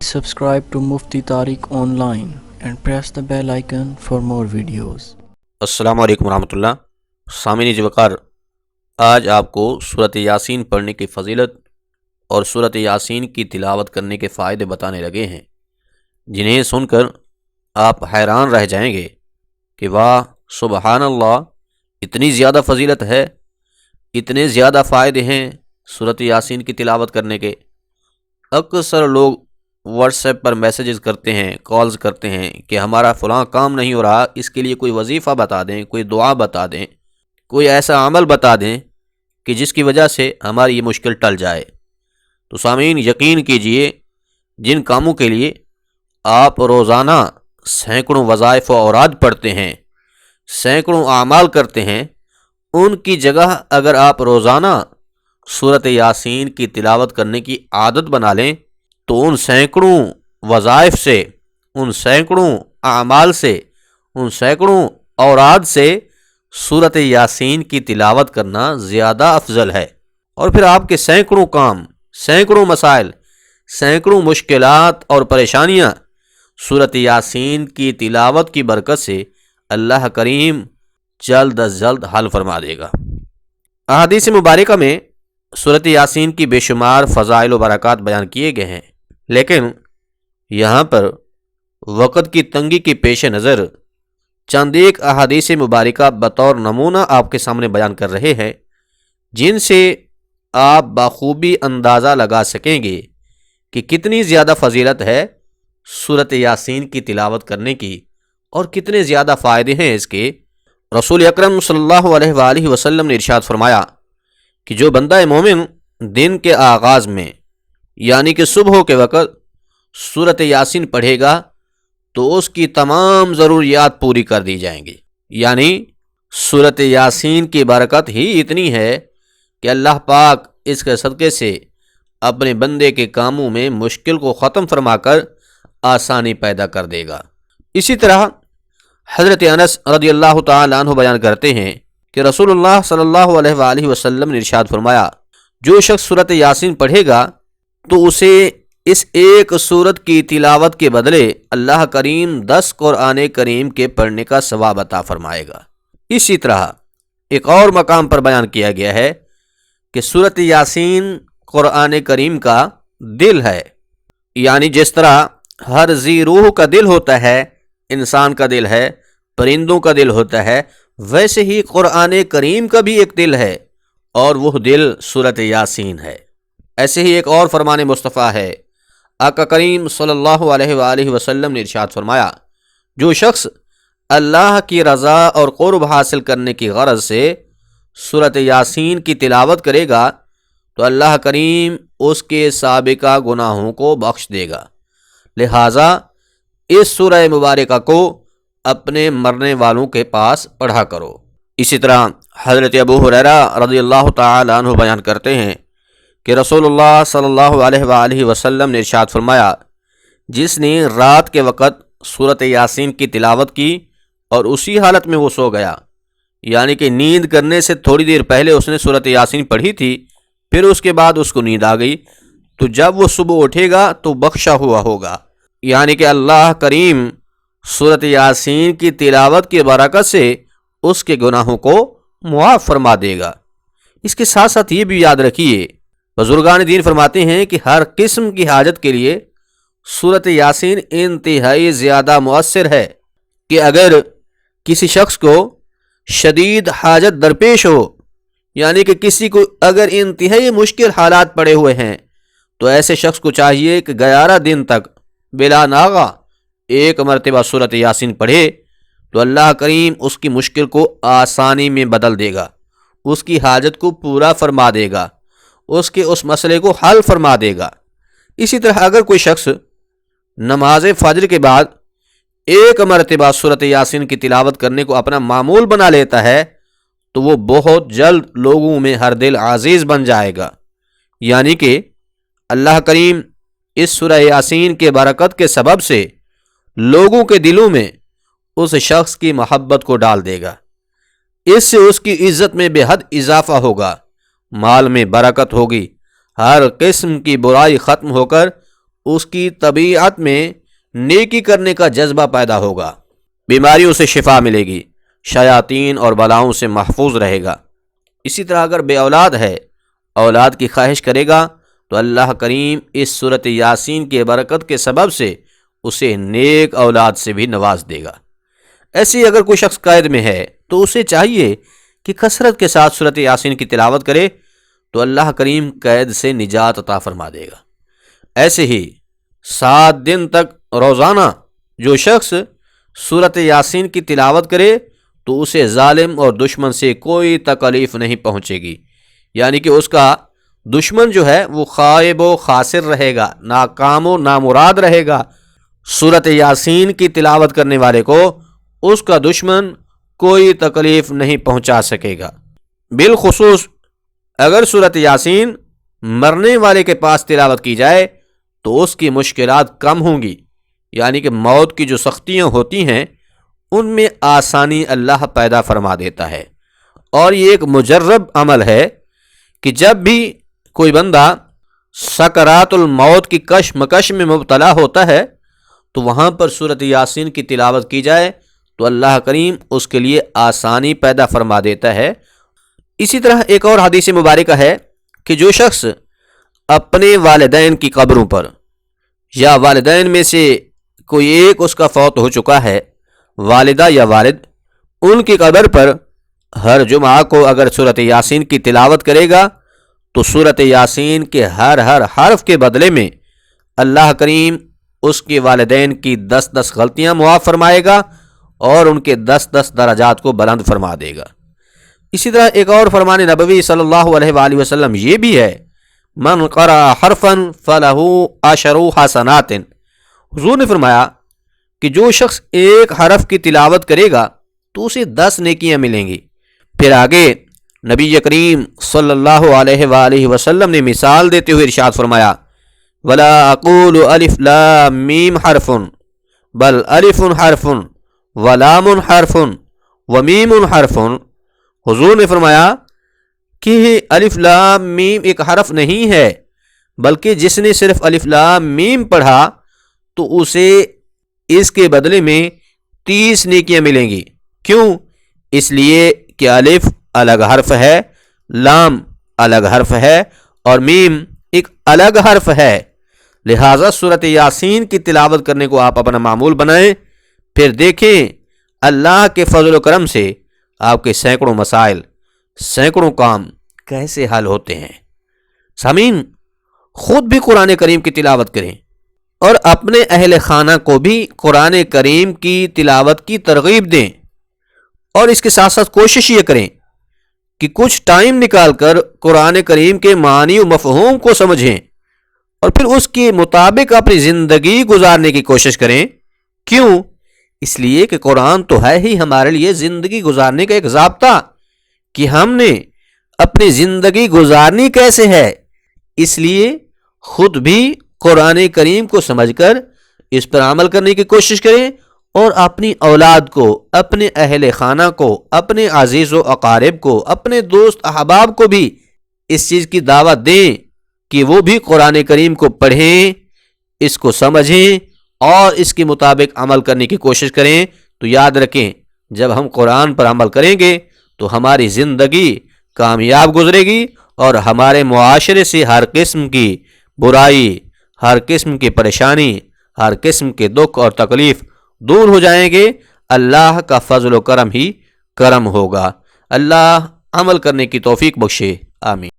Subscribe to Mufti Tariq Online and press the bell icon for more videos. السلام علیکم ورحمۃ اللہ. سامعین وقار، آج آپ کو سورۃ یاسین پڑھنے کی فضیلت اور سورۃ یاسین کی تلاوت کرنے کے فائدے بتانے لگے ہیں، جنہیں سن کر آپ حیران رہ جائیں گے کہ واہ سبحان اللہ، اتنی زیادہ فضیلت ہے، اتنے زیادہ فائدے ہیں سورۃ یاسین کی تلاوت کرنے کے. اکثر لوگ واٹس ایپ پر میسیجز کرتے ہیں، کالز کرتے ہیں کہ ہمارا فلاں کام نہیں ہو رہا، اس کے لیے کوئی وظیفہ بتا دیں، کوئی دعا بتا دیں، کوئی ایسا عمل بتا دیں کہ جس کی وجہ سے ہماری یہ مشکل ٹل جائے. تو سامعین، یقین کیجئے، جن کاموں کے لیے آپ روزانہ سینکڑوں وظائف و اوراد پڑھتے ہیں، سینکڑوں اعمال کرتے ہیں، ان کی جگہ اگر آپ روزانہ سورۃ یاسین کی تلاوت کرنے کی عادت بنا لیں تو ان سینکڑوں وظائف سے، ان سینکڑوں اعمال سے، ان سینکڑوں اوراد سے سورۃ یاسین کی تلاوت کرنا زیادہ افضل ہے. اور پھر آپ کے سینکڑوں کام، سینکڑوں مسائل، سینکڑوں مشکلات اور پریشانیاں سورۃ یاسین کی تلاوت کی برکت سے اللہ کریم جلد از جلد حل فرما دے گا. احادیث مبارکہ میں سورۃ یاسین کی بے شمار فضائل و برکات بیان کیے گئے ہیں، لیکن یہاں پر وقت کی تنگی کے پیش نظر چند ایک احادیث مبارکہ بطور نمونہ آپ کے سامنے بیان کر رہے ہیں، جن سے آپ بخوبی اندازہ لگا سکیں گے کہ کتنی زیادہ فضیلت ہے سورۃ یاسین کی تلاوت کرنے کی اور کتنے زیادہ فائدے ہیں اس کے. رسول اکرم صلی اللہ علیہ وآلہ وسلم نے ارشاد فرمایا کہ جو بندہ مومن دن کے آغاز میں یعنی کہ صبح کے وقت سورۃ یاسین پڑھے گا تو اس کی تمام ضروریات پوری کر دی جائیں گی. یعنی سورۃ یاسین کی برکت ہی اتنی ہے کہ اللہ پاک اس کے صدقے سے اپنے بندے کے کاموں میں مشکل کو ختم فرما کر آسانی پیدا کر دے گا. اسی طرح حضرت انس رضی اللہ تعالی عنہ بیان کرتے ہیں کہ رسول اللہ صلی اللہ علیہ وآلہ وسلم نے ارشاد فرمایا، جو شخص سورۃ یاسین پڑھے گا تو اسے اس ایک سورت کی تلاوت کے بدلے اللہ کریم 10 قرآن کریم کے پڑھنے کا ثواب عطا فرمائے گا. اسی طرح ایک اور مقام پر بیان کیا گیا ہے کہ سورۃ یاسین قرآن کریم کا دل ہے. یعنی جس طرح ہر ذی روح کا دل ہوتا ہے، انسان کا دل ہے، پرندوں کا دل ہوتا ہے، ویسے ہی قرآن کریم کا بھی ایک دل ہے اور وہ دل سورۃ یاسین ہے. ایسے ہی ایک اور فرمان مصطفیٰ ہے. آقا کریم صلی اللہ علیہ وآلہ وسلم نے ارشاد فرمایا، جو شخص اللہ کی رضا اور قرب حاصل کرنے کی غرض سے سورۃ یاسین کی تلاوت کرے گا تو اللہ کریم اس کے سابقہ گناہوں کو بخش دے گا. لہٰذا اس سورہ مبارکہ کو اپنے مرنے والوں کے پاس پڑھا کرو. اسی طرح حضرت ابو ہریرہ رضی اللہ تعالی عنہ بیان کرتے ہیں کہ رسول اللہ صلی اللہ علیہ وآلہ وسلم نے ارشاد فرمایا، جس نے رات کے وقت سورۃ یاسین کی تلاوت کی اور اسی حالت میں وہ سو گیا، یعنی کہ نیند کرنے سے تھوڑی دیر پہلے اس نے سورۃ یاسین پڑھی تھی، پھر اس کے بعد اس کو نیند آ گئی، تو جب وہ صبح اٹھے گا تو بخشا ہوا ہوگا. یعنی کہ اللہ کریم سورۃ یاسین کی تلاوت کی برکت سے اس کے گناہوں کو معاف فرما دے گا. اس کے ساتھ ساتھ یہ بھی یاد رکھیے، بزرگان دین فرماتے ہیں کہ ہر قسم کی حاجت کے لیے سورۃ یاسین انتہائی زیادہ مؤثر ہے. کہ اگر کسی شخص کو شدید حاجت درپیش ہو، یعنی کہ کسی کو اگر انتہائی مشکل حالات پڑے ہوئے ہیں، تو ایسے شخص کو چاہیے کہ 11 دن تک بلا ناغہ ایک مرتبہ سورۃ یاسین پڑھے تو اللہ کریم اس کی مشکل کو آسانی میں بدل دے گا، اس کی حاجت کو پورا فرما دے گا، اس کے اس مسئلے کو حل فرما دے گا. اسی طرح اگر کوئی شخص نماز فجر کے بعد ایک مرتبہ سورۃ یاسین کی تلاوت کرنے کو اپنا معمول بنا لیتا ہے تو وہ بہت جلد لوگوں میں ہر دل عزیز بن جائے گا. یعنی کہ اللہ کریم اس سورہ یاسین کے برکت کے سبب سے لوگوں کے دلوں میں اس شخص کی محبت کو ڈال دے گا. اس سے اس کی عزت میں بے حد اضافہ ہوگا، مال میں برکت ہوگی، ہر قسم کی برائی ختم ہو کر اس کی طبیعت میں نیکی کرنے کا جذبہ پیدا ہوگا، بیماریوں سے شفا ملے گی، شیاطین اور بلاؤں سے محفوظ رہے گا۔ اسی طرح اگر بے اولاد ہے، اولاد کی خواہش کرے گا تو اللہ کریم اس سورۃ یاسین کی برکت کے سبب سے اسے نیک اولاد سے بھی نواز دے گا۔ ایسے ہی اگر کوئی شخص قید میں ہے تو اسے چاہیے کہ کثرت کے ساتھ سورۃ یاسین کی تلاوت کرے تو اللہ کریم قید سے نجات عطا فرما دے گا۔ ایسے ہی 7 دن تک روزانہ جو شخص سورۃ یاسین کی تلاوت کرے تو اسے ظالم اور دشمن سے کوئی تکلیف نہیں پہنچے گی، یعنی کہ اس کا دشمن جو ہے وہ خائب و خاسر رہے گا، ناکام و نامراد رہے گا۔ سورۃ یاسین کی تلاوت کرنے والے کو اس کا دشمن کوئی تکلیف نہیں پہنچا سکے گا۔ بالخصوص اگر سورۃ یاسین مرنے والے کے پاس تلاوت کی جائے تو اس کی مشکلات کم ہوں گی، یعنی کہ موت کی جو سختیاں ہوتی ہیں ان میں آسانی اللہ پیدا فرما دیتا ہے۔ اور یہ ایک مجرب عمل ہے کہ جب بھی کوئی بندہ سکرات الموت کی کشمکش میں مبتلا ہوتا ہے تو وہاں پر سورۃ یاسین کی تلاوت کی جائے تو اللہ کریم اس کے لیے آسانی پیدا فرما دیتا ہے۔ اسی طرح ایک اور حدیث مبارکہ ہے کہ جو شخص اپنے والدین کی قبروں پر یا والدین میں سے کوئی ایک اس کا فوت ہو چکا ہے، والدہ یا والد، ان کی قبر پر ہر جمعہ کو اگر سورۃ یاسین کی تلاوت کرے گا تو سورۃ یاسین کے ہر حرف کے بدلے میں اللہ کریم اس کے والدین کی 10 غلطیاں معاف فرمائے گا اور ان کے 10 درجات کو بلند فرما دے گا۔ اسی طرح ایک اور فرمان نبوی صلی اللہ علیہ وآلہ وسلم یہ بھی ہے، من قرأ حرفا فلہ 10 حسنات۔ حضور نے فرمایا کہ جو شخص ایک حرف کی تلاوت کرے گا تو اسے 10 نیکیاں ملیں گی۔ پھر آگے نبی کریم صلی اللہ علیہ وآلہ وسلم نے مثال دیتے ہوئے ارشاد فرمایا، ولا اقول الف لام میم حرف بل الف حرف ولام حرف ومیم حرف۔ حضور نے فرمایا کہ الف لام میم ایک حرف نہیں ہے، بلکہ جس نے صرف الف لام میم پڑھا تو اسے اس کے بدلے میں 30 نیکیاں ملیں گی۔ کیوں؟ اس لیے کہ الف الگ حرف ہے، لام الگ حرف ہے اور میم ایک الگ حرف ہے، لہٰذا سورۃ یاسین کی تلاوت کرنے کو آپ اپنا معمول بنائیں، پھر دیکھیں اللہ کے فضل و کرم سے آپ کے سینکڑوں مسائل، سینکڑوں کام کیسے حل ہوتے ہیں۔ سامعین، خود بھی قرآن کریم کی تلاوت کریں اور اپنے اہل خانہ کو بھی قرآن کریم کی تلاوت کی ترغیب دیں، اور اس کے ساتھ ساتھ کوشش یہ کریں کہ کچھ ٹائم نکال کر قرآن کریم کے معنی و مفہوم کو سمجھیں اور پھر اس کے مطابق اپنی زندگی گزارنے کی کوشش کریں۔ کیوں؟ اس لیے کہ قرآن تو ہے ہی ہمارے لیے زندگی گزارنے کا ایک ضابطہ کہ ہم نے اپنی زندگی گزارنی کیسے ہے۔ اس لیے خود بھی قرآن کریم کو سمجھ کر اس پر عمل کرنے کی کوشش کریں اور اپنی اولاد کو، اپنے اہل خانہ کو، اپنے عزیز و اقارب کو، اپنے دوست احباب کو بھی اس چیز کی دعوت دیں کہ وہ بھی قرآن کریم کو پڑھیں، اس کو سمجھیں اور اس کے مطابق عمل کرنے کی کوشش کریں۔ تو یاد رکھیں، جب ہم قرآن پر عمل کریں گے تو ہماری زندگی کامیاب گزرے گی اور ہمارے معاشرے سے ہر قسم کی برائی، ہر قسم کی پریشانی، ہر قسم کے دکھ اور تکلیف دور ہو جائیں گے۔ اللہ کا فضل و کرم ہی کرم ہوگا۔ اللہ عمل کرنے کی توفیق بخشے، آمین۔